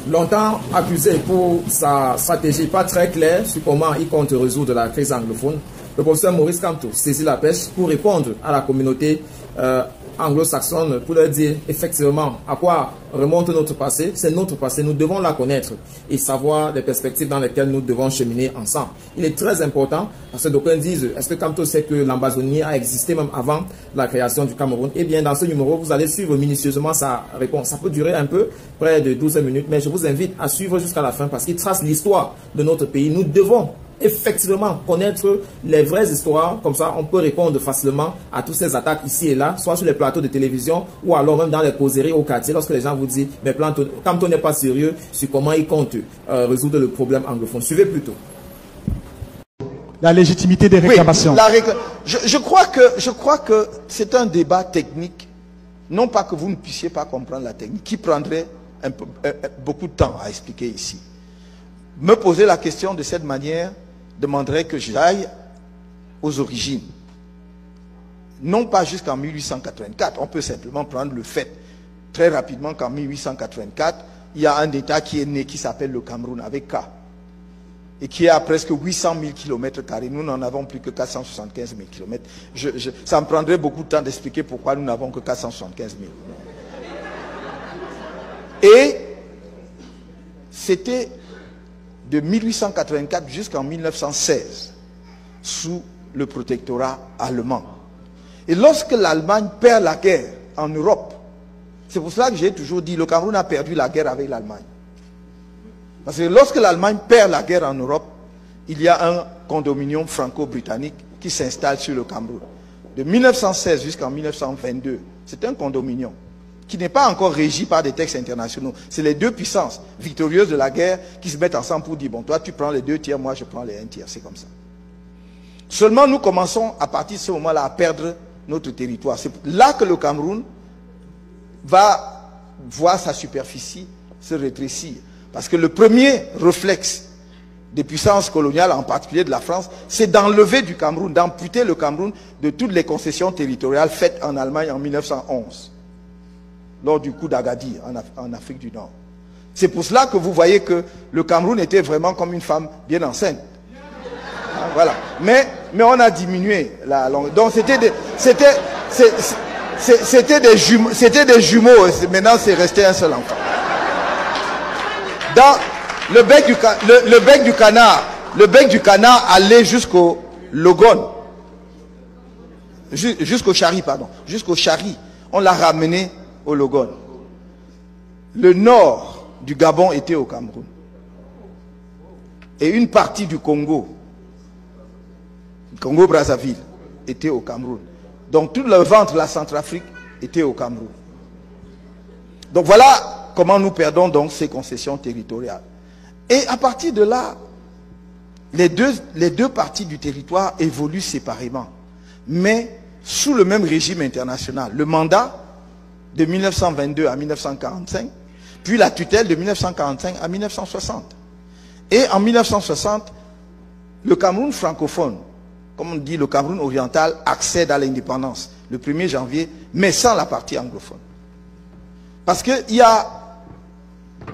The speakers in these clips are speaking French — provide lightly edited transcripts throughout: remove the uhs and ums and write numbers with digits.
longtemps accusé pour sa stratégie pas très claire sur comment il compte résoudre la crise anglophone, le professeur Maurice Kamto saisit la pêche pour répondre à la communauté anglo-saxonne, pour leur dire effectivement à quoi remonte notre passé. C'est notre passé, nous devons la connaître et savoir les perspectives dans lesquelles nous devons cheminer ensemble. Il est très important parce que d'aucuns disent, est-ce que Kamto sait que l'Amazonie a existé même avant la création du Cameroun? Eh bien, dans ce numéro, vous allez suivre minutieusement sa réponse. Ça peut durer un peu, près de 12 minutes, mais je vous invite à suivre jusqu'à la fin parce qu'il trace l'histoire de notre pays. Nous devons effectivement connaître les vraies histoires, comme ça on peut répondre facilement à toutes ces attaques ici et là, soit sur les plateaux de télévision ou alors même dans les causeries au quartier, lorsque les gens vous disent mais Kamto n'est pas sérieux sur comment il compte résoudre le problème anglophone. Suivez plutôt. La légitimité des réclamations. Oui, je crois que c'est un débat technique, non pas que vous ne puissiez pas comprendre la technique, qui prendrait beaucoup de temps à expliquer ici. Me poser la question de cette manière demanderait que j'aille aux origines. Non pas jusqu'en 1884. On peut simplement prendre le fait très rapidement qu'en 1884, il y a un État qui est né qui s'appelle le Cameroun avec K. Et qui est à presque 800 000 km². Nous n'en avons plus que 475 000 km. Ça me prendrait beaucoup de temps d'expliquer pourquoi nous n'avons que 475 000. Et c'était de 1884 jusqu'en 1916, sous le protectorat allemand. Et lorsque l'Allemagne perd la guerre en Europe, c'est pour cela que j'ai toujours dit, le Cameroun a perdu la guerre avec l'Allemagne. Parce que lorsque l'Allemagne perd la guerre en Europe, il y a un condominium franco-britannique qui s'installe sur le Cameroun. De 1916 jusqu'en 1922, c'est un condominium qui n'est pas encore régi par des textes internationaux. C'est les deux puissances victorieuses de la guerre qui se mettent ensemble pour dire, bon, toi tu prends les 2 tiers, moi je prends les 1 tiers. C'est comme ça. Seulement nous commençons à partir de ce moment-là à perdre notre territoire. C'est là que le Cameroun va voir sa superficie se rétrécir. Parce que le premier réflexe des puissances coloniales, en particulier de la France, c'est d'enlever du Cameroun, d'amputer le Cameroun de toutes les concessions territoriales faites en Allemagne en 1911. Lors du coup d'Agadir en Afrique du Nord. C'est pour cela que vous voyez que le Cameroun était vraiment comme une femme bien enceinte. Hein, voilà. Mais on a diminué la longueur. Donc c'était des jumeaux. Maintenant c'est resté un seul enfant. Dans le bec du canard allait jusqu'au Logone. Jusqu'au Chari, pardon. Jusqu'au Chari. On l'a ramené au Logone. Le nord du Gabon était au Cameroun. Et une partie du Congo-Brazzaville, était au Cameroun. Donc tout le ventre de la Centrafrique était au Cameroun. Donc voilà comment nous perdons donc ces concessions territoriales. Et à partir de là, les deux parties du territoire évoluent séparément, mais sous le même régime international. Le mandat de 1922 à 1945, puis la tutelle de 1945 à 1960. Et en 1960, le Cameroun francophone, comme on dit le Cameroun oriental, accède à l'indépendance le 1er janvier, mais sans la partie anglophone. Parce que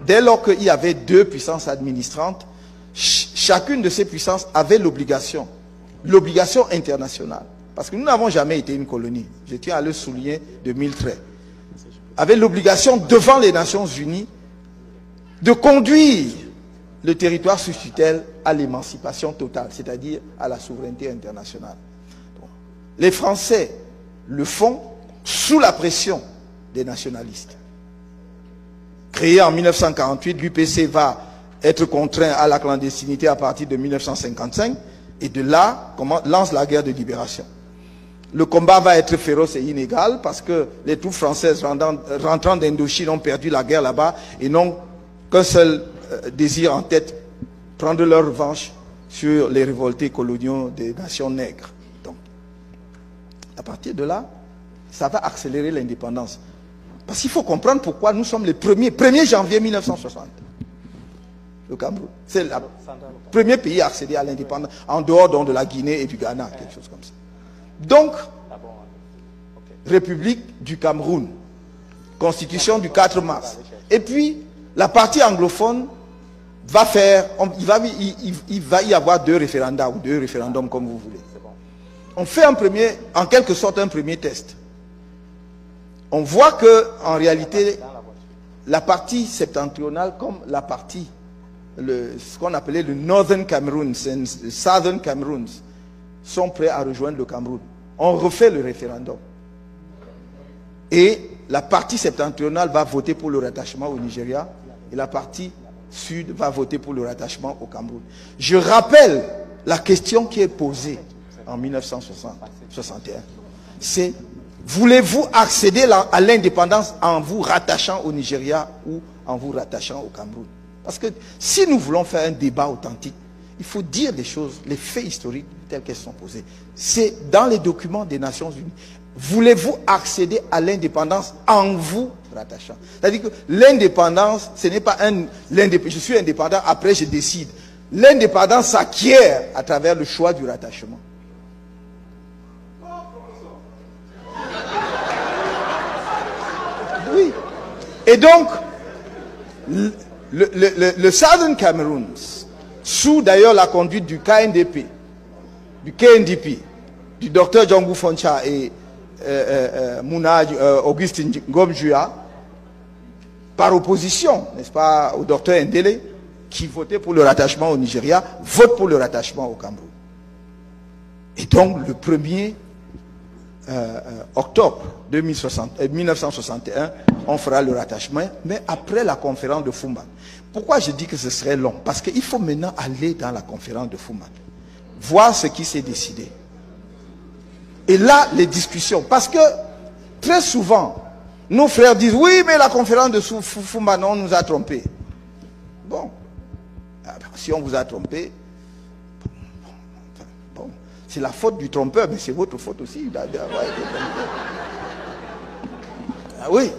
dès lors qu'il y avait 2 puissances administrantes, chacune de ces puissances avait l'obligation internationale, parce que nous n'avons jamais été une colonie, je tiens à le souligner de 1000 traits, avait l'obligation devant les Nations Unies de conduire le territoire sous tutelle à l'émancipation totale, c'est-à-dire à la souveraineté internationale. Donc, les Français le font sous la pression des nationalistes. Créé en 1948, l'UPC va être contraint à la clandestinité à partir de 1955 et de là lance la guerre de libération. Le combat va être féroce et inégal parce que les troupes françaises rentrant d'Indochine ont perdu la guerre là-bas et n'ont qu'un seul désir en tête, prendre leur revanche sur les révoltés coloniaux des nations nègres. Donc, à partir de là, ça va accélérer l'indépendance. Parce qu'il faut comprendre pourquoi nous sommes les 1er janvier 1960. Le Cameroun. C'est le premier pays à accéder à l'indépendance, en dehors donc de la Guinée et du Ghana, quelque chose comme ça. Donc, République du Cameroun, Constitution du 4 mars. Et puis, la partie anglophone va faire, il va y avoir 2 référendums ou 2 référendums comme vous voulez. On fait en quelque sorte un premier test. On voit que en réalité, la partie septentrionale comme la partie, ce qu'on appelait le Northern Cameroon, le Southern Cameroon, sont prêts à rejoindre le Cameroun. On refait le référendum. Et la partie septentrionale va voter pour le rattachement au Nigeria et la partie sud va voter pour le rattachement au Cameroun. Je rappelle la question qui est posée en 1961. C'est: voulez-vous accéder à l'indépendance en vous rattachant au Nigeria ou en vous rattachant au Cameroun? Parce que si nous voulons faire un débat authentique, il faut dire les choses, les faits historiques tels qu'elles sont posées. C'est dans les documents des Nations Unies. Voulez-vous accéder à l'indépendance en vous rattachant? C'est-à-dire que l'indépendance, ce n'est pas je suis indépendant, après je décide. L'indépendance s'acquiert à travers le choix du rattachement. Oui. Et donc, le Southern Cameroon, sous d'ailleurs la conduite du KNDP, du KNDP, du docteur Djongou Foncha et Augustin Ngomjua, par opposition, n'est-ce pas, au docteur Ndele, qui votait pour le rattachement au Nigeria, vote pour le rattachement au Cameroun. Et donc, le 1er octobre 1961, on fera le rattachement, mais après la conférence de Fumban. Pourquoi je dis que ce serait long? Parce qu'il faut maintenant aller dans la conférence de Fumban, voir ce qui s'est décidé. Et là, les discussions, parce que très souvent, nos frères disent: oui, mais la conférence de Fumban, on nous a trompés. Bon, si on vous a trompé, bon, c'est la faute du trompeur, mais c'est votre faute aussi d'avoir été trompé. Ah oui.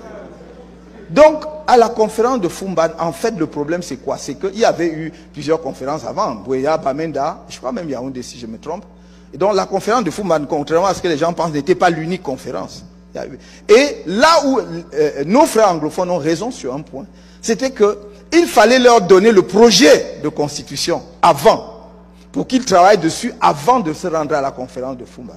Donc, à la conférence de Fumban, en fait, le problème, c'est quoi? C'est qu'il y avait eu plusieurs conférences avant. Bouéa, Bamenda, je crois même Yaoundé, si je me trompe. Et donc, la conférence de Fumban, contrairement à ce que les gens pensent, n'était pas l'unique conférence. Et là où nos frères anglophones ont raison sur un point, c'était qu'il fallait leur donner le projet de constitution avant, pour qu'ils travaillent dessus avant de se rendre à la conférence de Fumban.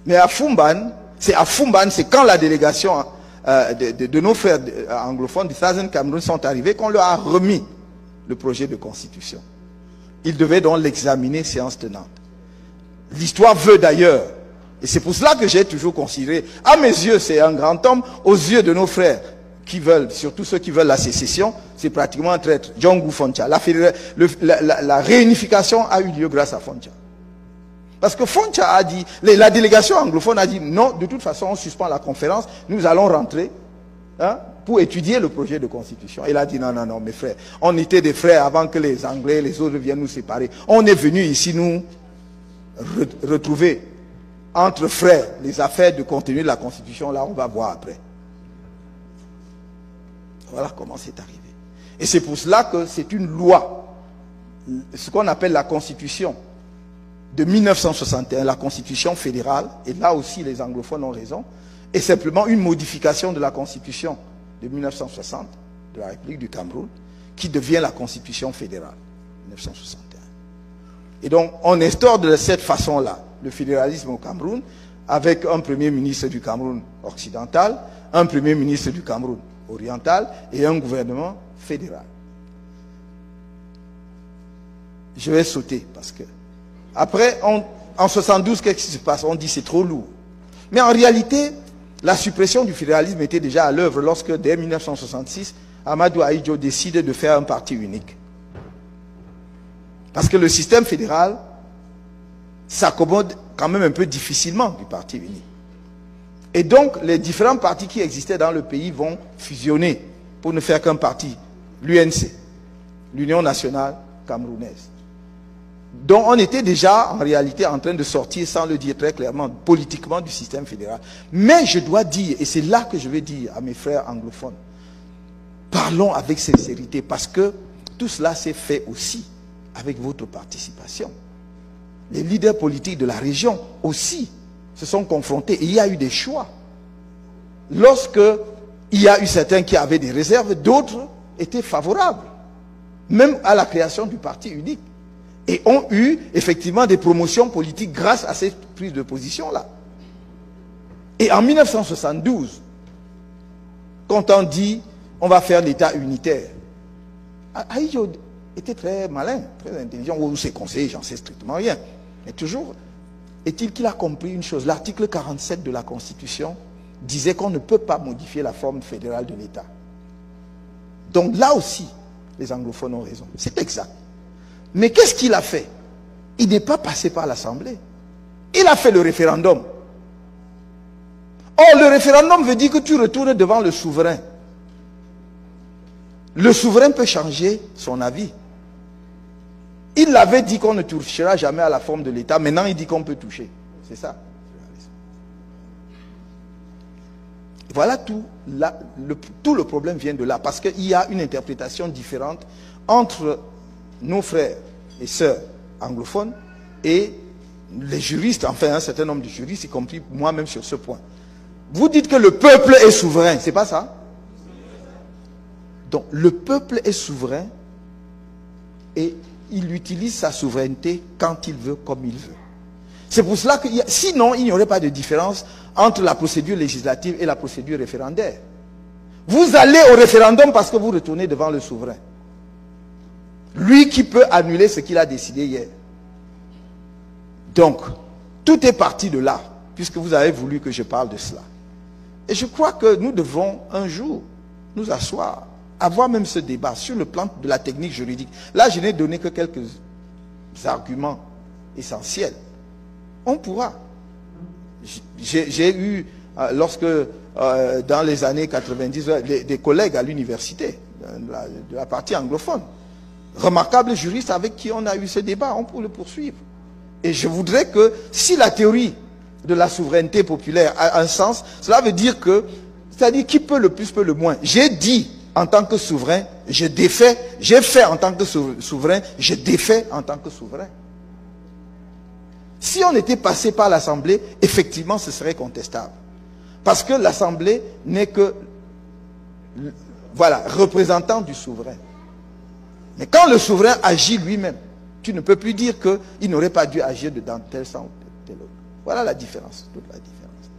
Mais à Fumban, c'est quand la délégation de nos frères anglophones du Southern Cameroun sont arrivés qu'on leur a remis le projet de constitution. Ils devaient donc l'examiner séance tenante. L'histoire veut d'ailleurs, et c'est pour cela que j'ai toujours considéré, à mes yeux c'est un grand homme, aux yeux de nos frères qui veulent, surtout ceux qui veulent la sécession, c'est pratiquement un traître. Djongou Foncha. La réunification a eu lieu grâce à Foncha. Parce que Foncha a dit, la délégation anglophone a dit: non, de toute façon on suspend la conférence, nous allons rentrer pour étudier le projet de constitution. Il a dit: non, non, non, mes frères, on était des frères avant que les Anglais, les autres viennent nous séparer. On est venus ici nous retrouver entre frères les affaires de contenu de la constitution, là on va voir après. Voilà comment c'est arrivé. Et c'est pour cela que c'est une loi, ce qu'on appelle la constitution de 1961, la constitution fédérale, et là aussi les anglophones ont raison, est simplement une modification de la constitution de 1960 de la République du Cameroun, qui devient la constitution fédérale 1961. Et donc on instaure de cette façon-là le fédéralisme au Cameroun, avec un premier ministre du Cameroun occidental, un premier ministre du Cameroun oriental et un gouvernement fédéral. Je vais sauter parce que après, en 72, qu'est-ce qui se passe? On dit c'est trop lourd. Mais en réalité, la suppression du fédéralisme était déjà à l'œuvre lorsque, dès 1966, Amadou Ahidjo décide de faire un parti unique. Parce que le système fédéral s'accommode quand même un peu difficilement du parti unique. Et donc, les différents partis qui existaient dans le pays vont fusionner pour ne faire qu'un parti, l'UNC, l'Union nationale camerounaise. Donc on était déjà en réalité en train de sortir, sans le dire très clairement, politiquement du système fédéral. Mais je dois dire, et c'est là que je vais dire à mes frères anglophones, parlons avec sincérité, parce que tout cela s'est fait aussi avec votre participation. Les leaders politiques de la région aussi se sont confrontés, et il y a eu des choix. Lorsque il y a eu certains qui avaient des réserves, d'autres étaient favorables, même à la création du parti unique. Et ont eu effectivement des promotions politiques grâce à cette prise de position-là. Et en 1972, quand on dit on va faire l'État unitaire, Ahidjo était très malin, très intelligent, ou ses conseillers, j'en sais strictement rien. Mais toujours, est-il qu'il a compris une chose, l'article 47 de la Constitution disait qu'on ne peut pas modifier la forme fédérale de l'État. Donc là aussi, les anglophones ont raison, c'est exact. Mais qu'est-ce qu'il a fait? Il n'est pas passé par l'Assemblée. Il a fait le référendum. Or, le référendum veut dire que tu retournes devant le souverain. Le souverain peut changer son avis. Il avait dit qu'on ne touchera jamais à la forme de l'État. Maintenant, il dit qu'on peut toucher. C'est ça. Voilà tout. Tout le problème vient de là. Parce qu'il y a une interprétation différente entre nos frères et sœurs anglophones et les juristes, enfin un certain nombre de juristes, y compris moi-même sur ce point. Vous dites que le peuple est souverain, c'est pas ça? Donc le peuple est souverain et il utilise sa souveraineté quand il veut, comme il veut. C'est pour cela que sinon il n'y aurait pas de différence entre la procédure législative et la procédure référendaire. Vous allez au référendum parce que vous retournez devant le souverain. Lui qui peut annuler ce qu'il a décidé hier. Donc, tout est parti de là, puisque vous avez voulu que je parle de cela. Et je crois que nous devons un jour nous asseoir, avoir même ce débat sur le plan de la technique juridique. Là, je n'ai donné que quelques arguments essentiels. On pourra. J'ai eu, lorsque, dans les années 90, des collègues à l'université, de la partie anglophone, remarquables juristes avec qui on a eu ce débat, on peut le poursuivre. Et je voudrais que, si la théorie de la souveraineté populaire a un sens, cela veut dire que, c'est-à-dire qui peut le plus, peut le moins. J'ai dit en tant que souverain, je défais, j'ai fait en tant que souverain, je défais en tant que souverain. Si on était passé par l'Assemblée, effectivement, ce serait contestable. Parce que l'Assemblée n'est que, voilà, représentant du souverain. Mais quand le souverain agit lui-même, tu ne peux plus dire qu'il n'aurait pas dû agir dans tel sens ou tel autre. Voilà la différence, toute la différence.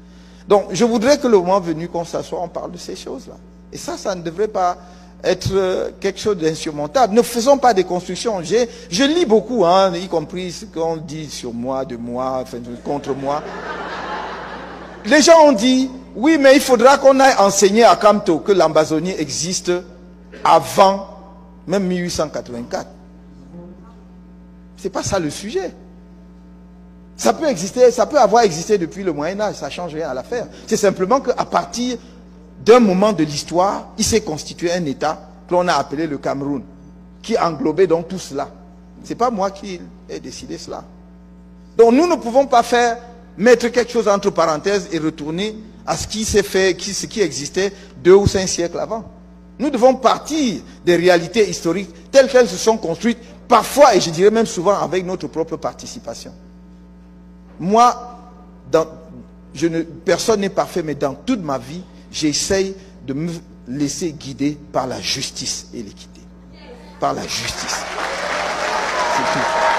Donc, je voudrais que le moment venu qu'on s'assoie, on parle de ces choses-là. Et ça ne devrait pas être quelque chose d'insurmontable. Ne faisons pas des constructions. Je lis beaucoup, hein, y compris ce qu'on dit sur moi, de moi, enfin, contre moi. Les gens ont dit, oui, mais il faudra qu'on aille enseigner à Kamto que l'Ambazonie existe avant même 1884. C'est pas ça le sujet. Ça peut exister, ça peut avoir existé depuis le Moyen-Âge, ça ne change rien à l'affaire. C'est simplement qu'à partir d'un moment de l'histoire, il s'est constitué un État que l'on a appelé le Cameroun, qui englobait donc tout cela. Ce n'est pas moi qui ai décidé cela. Donc nous ne pouvons pas mettre quelque chose entre parenthèses et retourner à ce qui s'est fait, ce qui existait 2 ou 5 siècles avant. Nous devons partir des réalités historiques telles qu'elles se sont construites, parfois, et je dirais même souvent, avec notre propre participation. Moi, personne n'est parfait, mais dans toute ma vie, j'essaye de me laisser guider par la justice et l'équité. Par la justice. C'est tout.